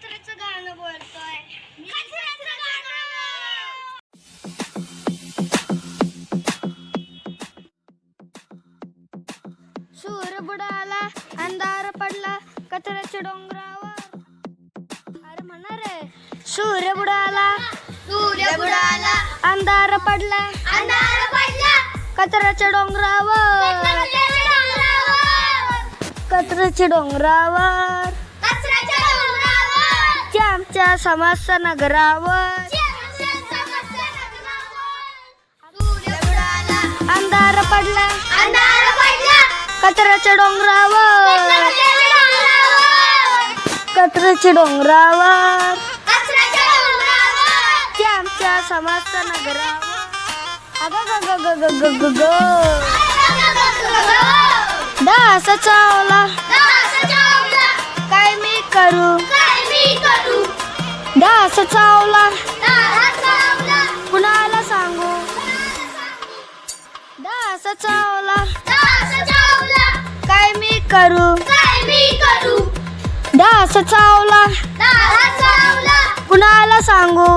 कचऱ्याचं गाणं बोलतोय. कचऱ्याचं गाणं. सूर्य बुडाला, अंधार पडला कचऱ्याच्या डोंगरावर. अरे म्हणा रे. सूर्य बुडाला, अंधार पडला कचऱ्याच्या डोंगरावर. कचऱ्याच्या डोंगरावर आमच्या समस्त नगरावर. अंधार पडला कचऱ्याच्या डोंगरावर. कचऱ्याच्या डोंगरावर आमच्या समस्त नगरावर. डास चावला काय मी करू. डास चावला कुणाला सांगू. डास चावला काय मी करू. डास चावला कुणाला सांगू.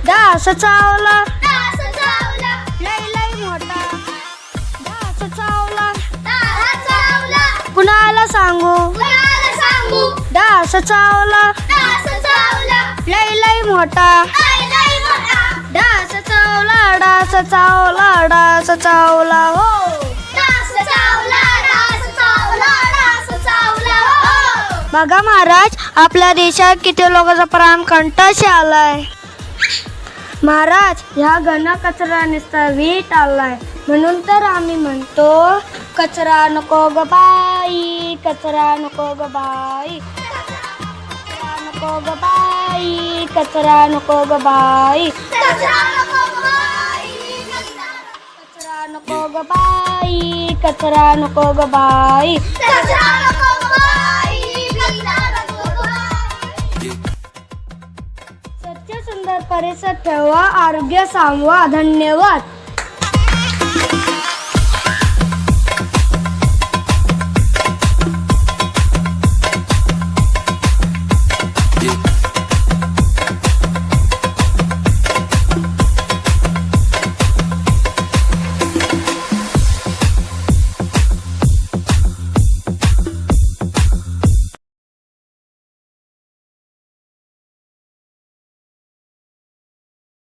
डास चावला लई मोठा. डास चावला कुणाला सांगू. डास चावला लई मोठा. डास चावला डास चावला हो. बघा महाराज, आपल्या देशात किती लोकांचा प्राण कंटाळी आलाय. महाराज, ह्या घन कचरा नुसता वीट आलाय. म्हणून तर आम्ही म्हणतो कचरा नको ग बाई, कचरा नको ग बाई. कचरा नको ग बाई, कचरा नको ग बाई. कचरा नको ग बाई, कचरा नको ग बाई. स्वच्छ सुंदर परिसर ठेवा, आरोग्य सांभाळा. धन्यवाद.